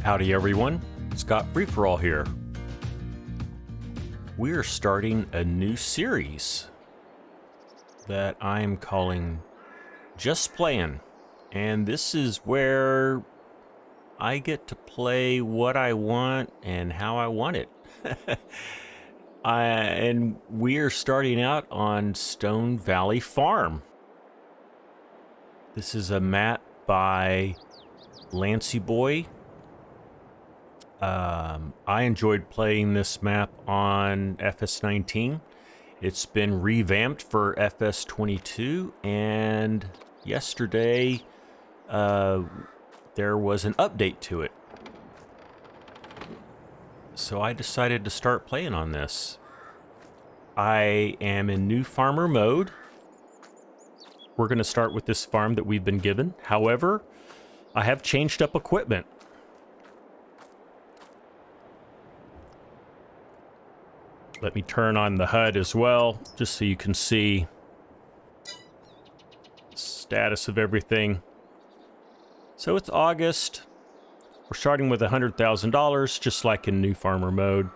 Howdy everyone, Scott Free4All here. We're starting a new series that I'm calling Just Playin', and this is where I get to play what I want and how I want it. And we're starting out on Stone Valley Farm. This is a map by lancyboi. I enjoyed playing this map on FS19. It's been revamped for FS22, and yesterday there was an update to it. So I decided to start playing on this. I am in new farmer mode. We're going to start with this farm that we've been given. However, I have changed up equipment. Let me turn on the HUD as well, just so you can see the status of everything. So it's August. We're starting with $100,000, just like in new farmer mode.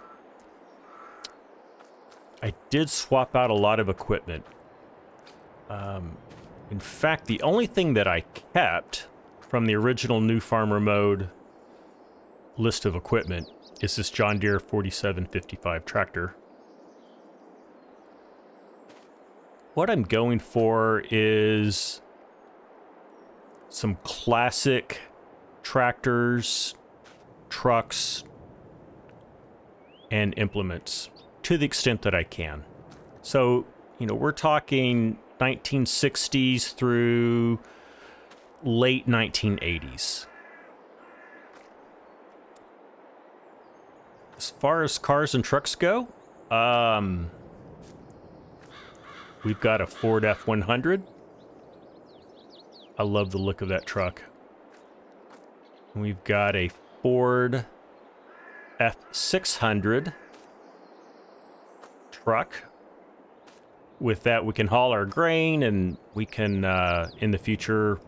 I did swap out a lot of equipment. In fact, the only thing that I kept from the original new farmer mode list of equipment is this John Deere 4755 tractor. What I'm going for is some classic tractors, trucks, and implements to the extent that I can. So, we're talking 1960s through late 1980s. As far as cars and trucks go, we've got a Ford F100. I love the look of that truck. We've got a Ford F600 truck. With that, we can haul our grain, and we can, in the future,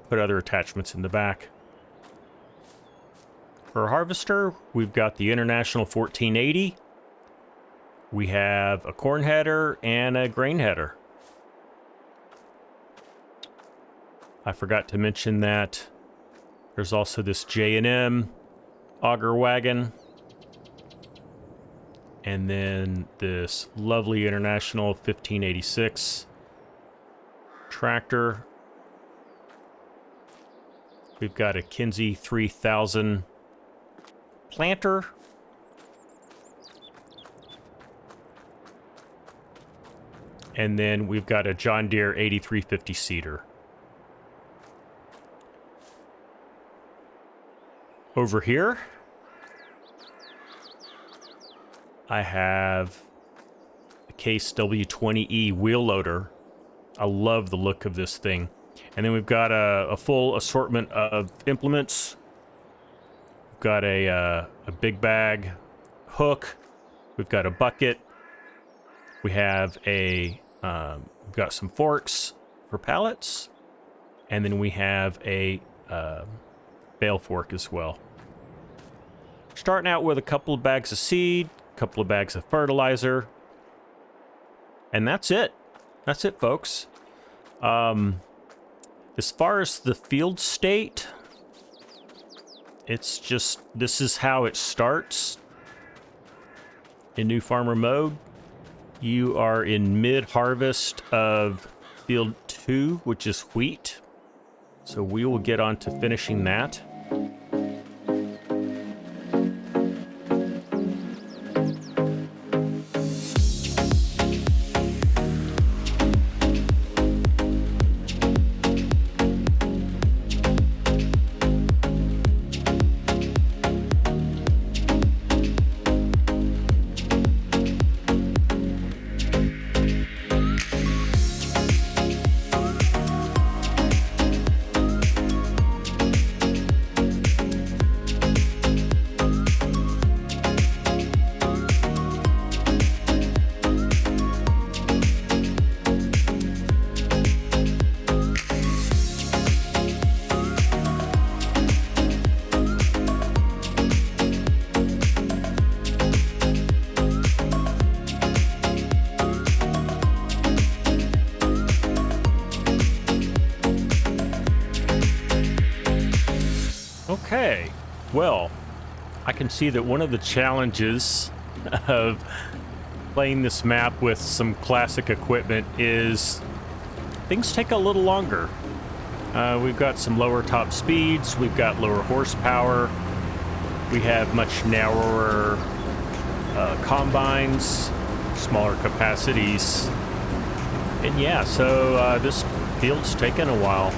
put other attachments in the back. For a harvester, we've got the International 1480. We have a corn header and a grain header. I forgot to mention that there's also this J&M auger wagon. And then this lovely International 1586 tractor. We've got a Kinsey 3000 planter. And then we've got a John Deere 8350 seeder. Over here, I have a Case W20E wheel loader. I love the look of this thing. And then we've got a full assortment of implements. We've got a big bag hook. We've got a bucket. We have we've got some forks for pallets. And then we have a bale fork as well. Starting out with a couple of bags of seed, a couple of bags of fertilizer, and that's it. That's it, folks. As far as the field state, it's just, this is how it starts in new farmer mode. You are in mid-harvest of field 2, which is wheat. So we will get on to finishing that. well. I can see that one of the challenges of playing this map with some classic equipment is things take a little longer. We've got some lower top speeds, we've got lower horsepower, we have much narrower combines, smaller capacities, and yeah, so this field's taken a while.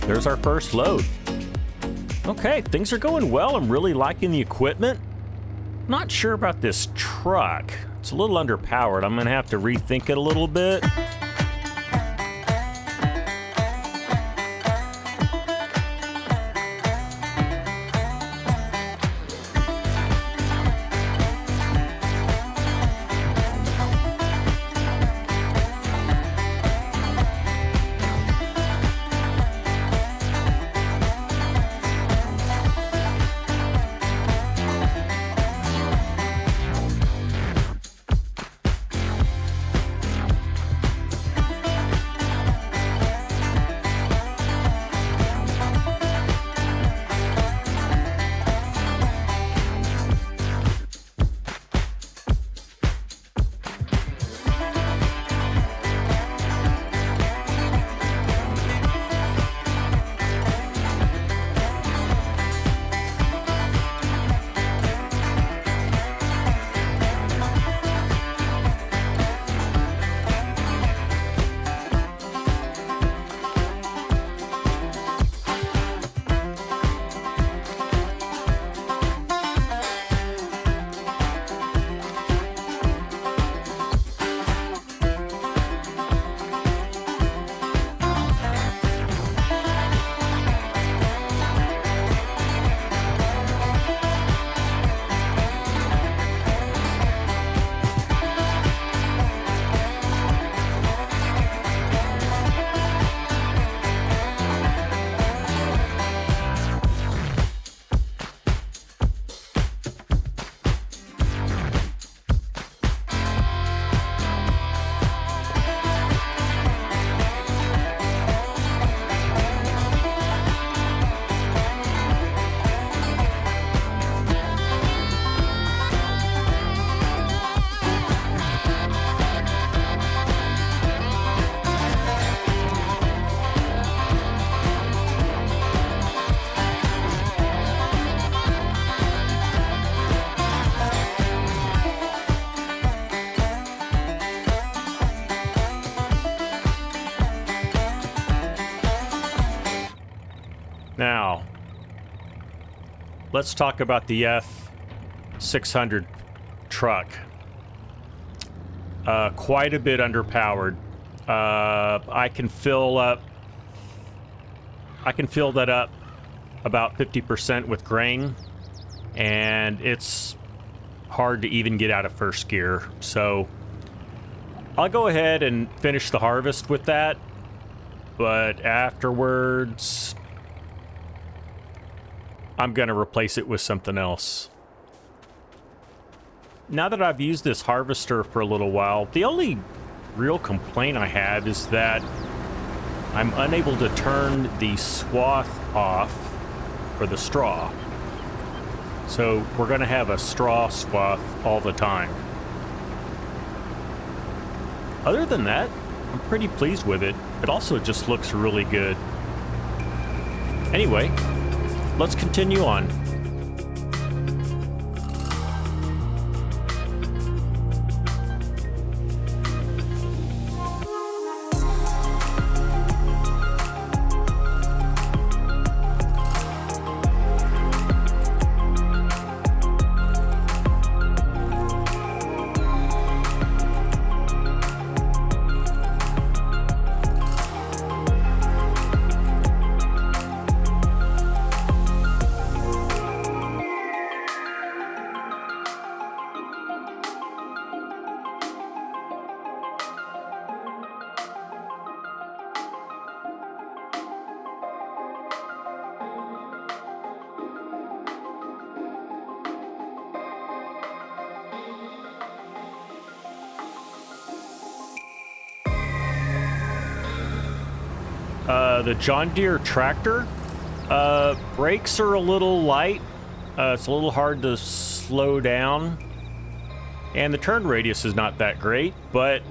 There's our first load. Okay, things are going well. I'm really liking the equipment. Not sure about this truck. It's a little underpowered. I'm gonna have to rethink it a little bit. Now, let's talk about the F600 truck. Quite a bit underpowered. I can fill that up about 50% with grain, and it's hard to even get out of first gear. So I'll go ahead and finish the harvest with that, but afterwards I'm gonna replace it with something else. Now that I've used this harvester for a little while, the only real complaint I have is that I'm unable to turn the swath off for the straw. So we're gonna have a straw swath all the time. Other than that, I'm pretty pleased with it. It also just looks really good. Anyway, let's continue on. the John Deere tractor. Brakes are a little light. It's a little hard to slow down. And the turn radius is not that great, but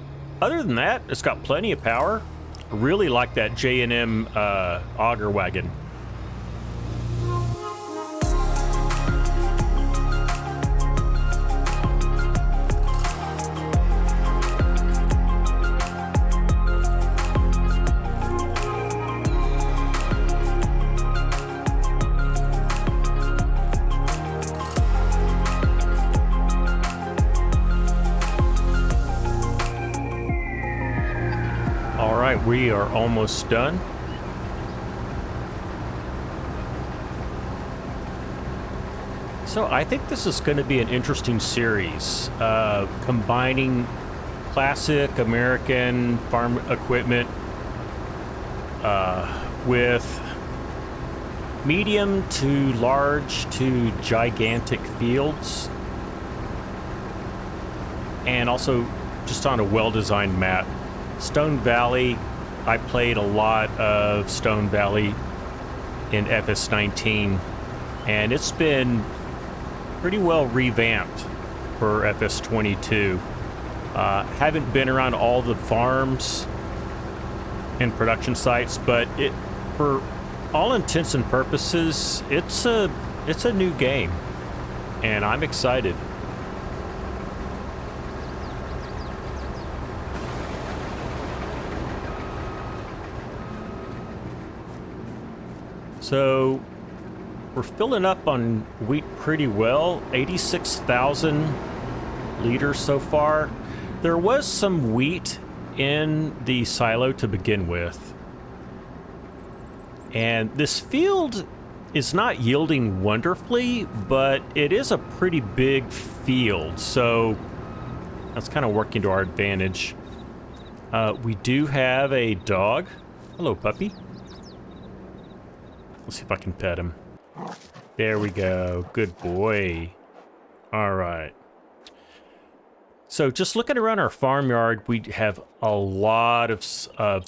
other than that, it's got plenty of power. I really like that J&M auger wagon. We are almost done. So I think this is going to be an interesting series, combining classic American farm equipment with medium to large to gigantic fields, and also just on a well-designed map. Stone Valley, I played a lot of Stone Valley in FS19, and it's been pretty well revamped for FS22. Haven't been around all the farms and production sites, but it, for all intents and purposes, it's a new game, and I'm excited. So we're filling up on wheat pretty well, 86,000 liters so far. There was some wheat in the silo to begin with. And this field is not yielding wonderfully, but it is a pretty big field, so that's kind of working to our advantage. We do have a dog. Hello, puppy. Let's see if I can pet him. There we go. Good boy. All right. So just looking around our farmyard, we have a lot of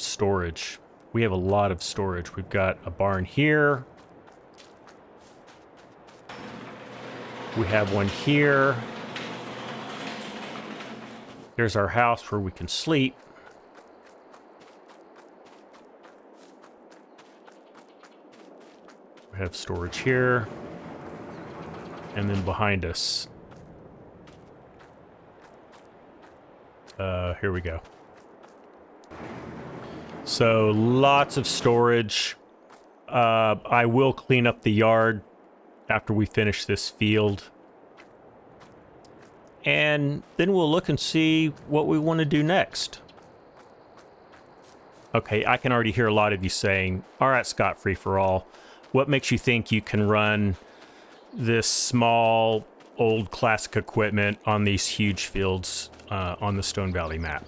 storage. We have a lot of storage. We've got a barn here. We have one here. Here's our house where we can sleep. We have storage here. And then behind us. Here we go. So lots of storage. I will clean up the yard after we finish this field. And then we'll look and see what we want to do next. Okay, I can already hear a lot of you saying, all right, Scott, free for all. What makes you think you can run this small, old classic equipment on these huge fields on the Stone Valley map?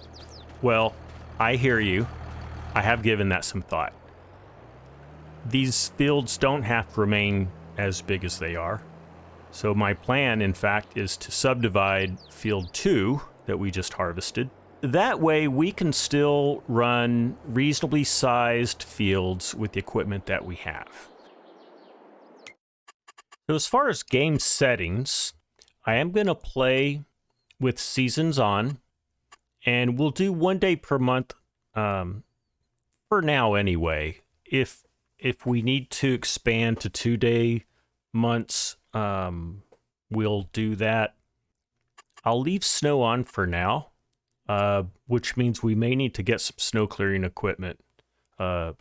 Well, I hear you. I have given that some thought. These fields don't have to remain as big as they are. So my plan, in fact, is to subdivide field 2 that we just harvested. That way we can still run reasonably sized fields with the equipment that we have. So as far as game settings, I am going to play with seasons on, and we'll do 1 day per month for now anyway. If we need to expand to 2-day months, we'll do that. I'll leave snow on for now, which means we may need to get some snow clearing equipment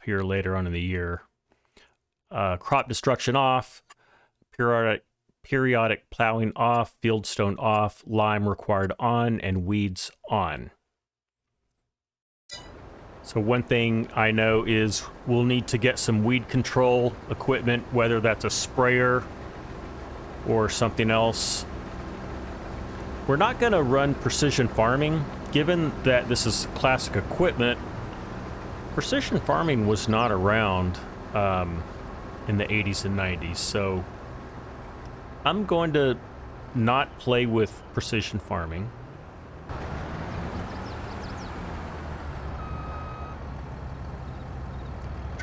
here later on in the year. Crop destruction off, periodic plowing off, fieldstone off, lime required on, and weeds on. So one thing I know is we'll need to get some weed control equipment, whether that's a sprayer or something else. We're not going to run precision farming, given that this is classic equipment. Precision farming was not around in the 80s and 90s, so I'm going to not play with precision farming.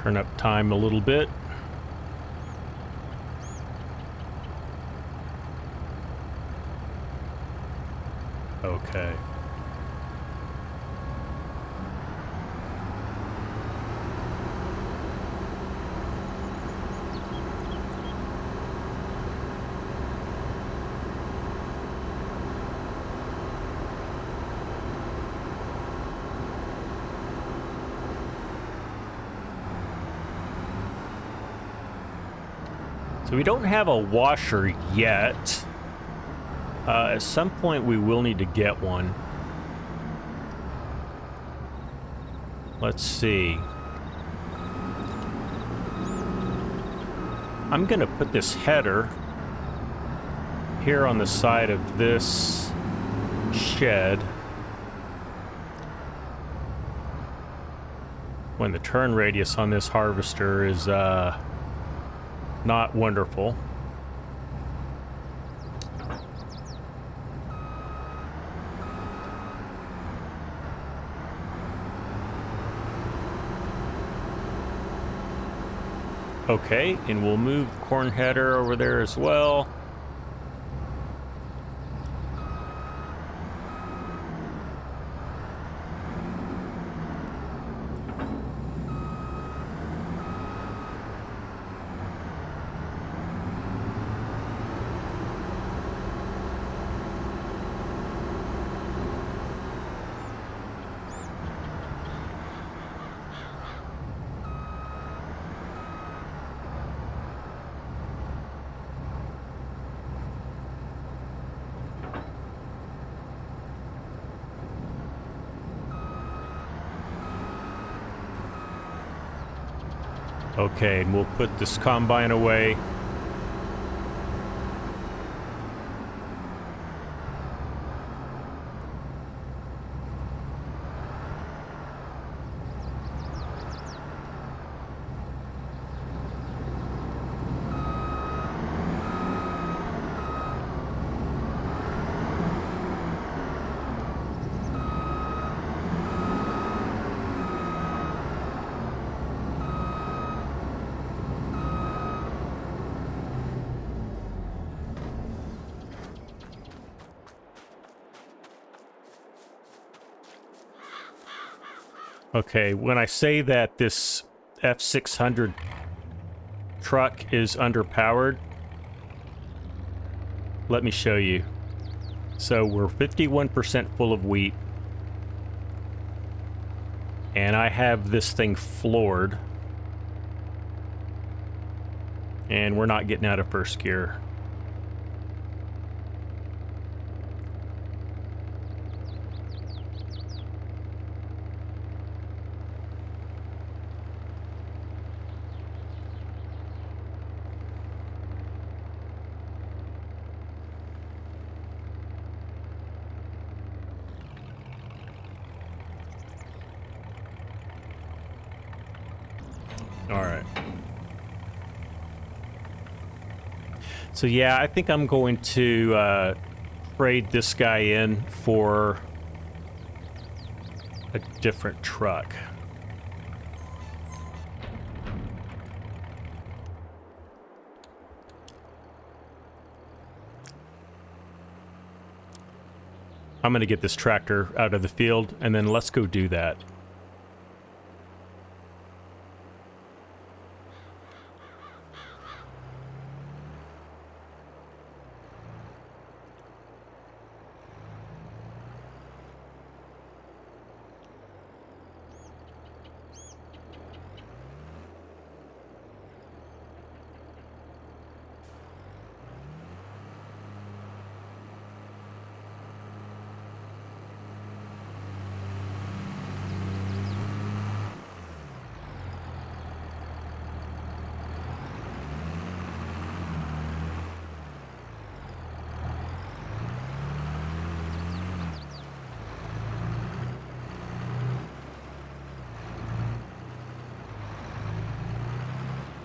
Turn up time a little bit. Okay. So we don't have a washer yet. At some point we will need to get one. Let's see. I'm gonna put this header here on the side of this shed. When the turn radius on this harvester is not wonderful. Okay, and we'll move the corn header over there as well. Okay, and we'll put this combine away. Okay, when I say that this F600 truck is underpowered, let me show you. So we're 51% full of wheat, and I have this thing floored, and we're not getting out of first gear. All right. So yeah, I think I'm going to trade this guy in for a different truck. I'm going to get this tractor out of the field, and then let's go do that.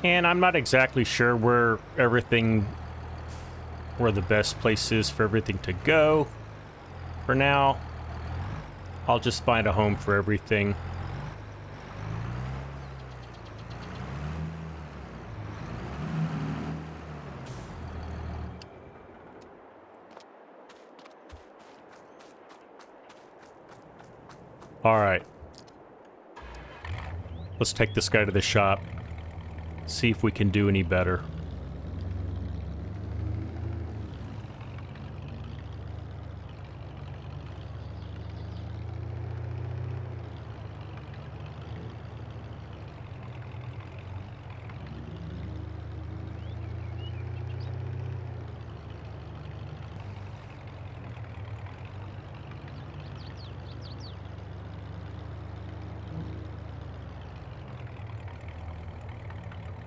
And I'm not exactly sure where the best place is for everything to go. For now, I'll just find a home for everything. All right. Let's take this guy to the shop. See if we can do any better.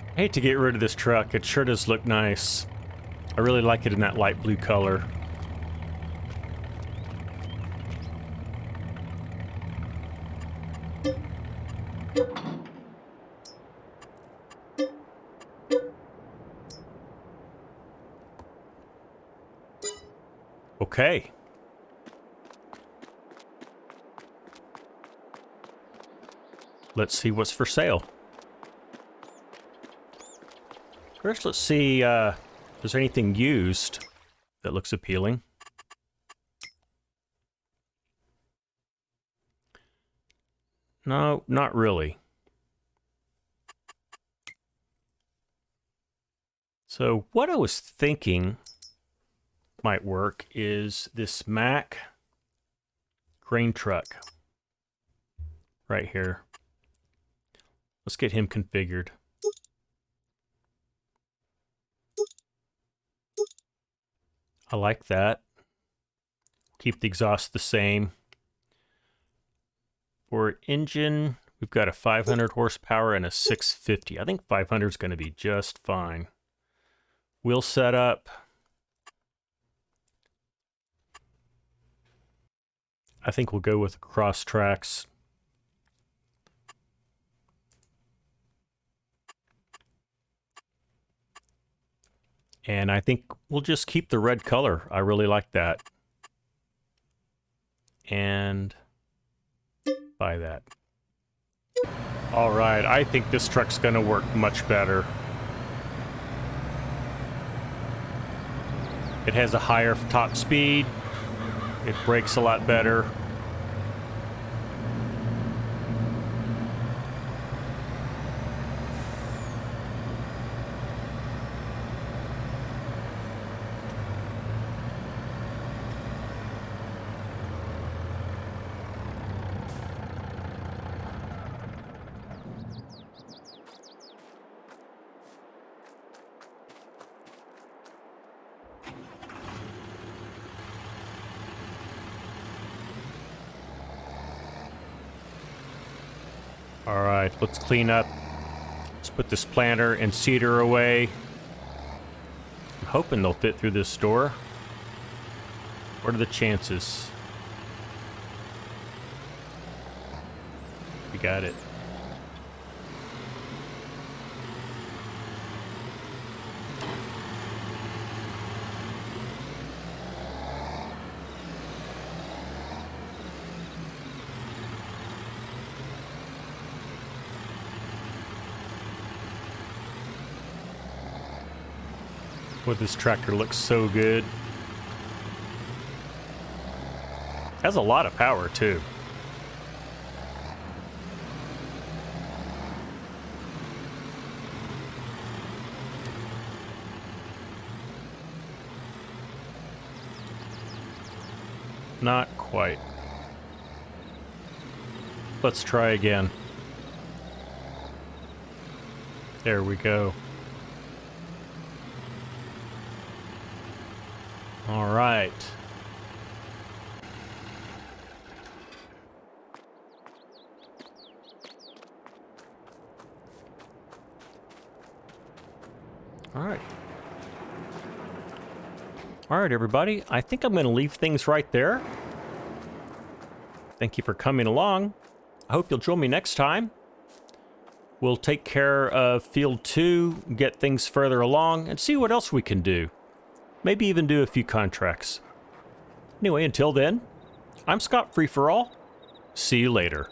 I hate to get rid of this truck. It sure does look nice. I really like it in that light blue color. Okay. Let's see what's for sale. First, let's see if there's anything used that looks appealing. No, not really. So what I was thinking might work is this Mack grain truck right here. Let's get him configured. I like that. Keep the exhaust the same. For engine, we've got a 500 horsepower and a 650. I think 500 is going to be just fine. Wheel setup. I think we'll go with cross tracks. And I think we'll just keep the red color. I really like that. And buy that. All right, I think this truck's gonna work much better. It has a higher top speed. It brakes a lot better. All right, let's clean up. Let's put this planter and seeder away. I'm hoping they'll fit through this door. What are the chances? We got it. Boy, this tractor looks so good. Has a lot of power too. Not quite. Let's try again. There we go. All right. All right. All right, everybody. I think I'm going to leave things right there. Thank you for coming along. I hope you'll join me next time. We'll take care of Field 2, get things further along, and see what else we can do. Maybe even do a few contracts. Anyway, until then, I'm Scott Free For All. See you later.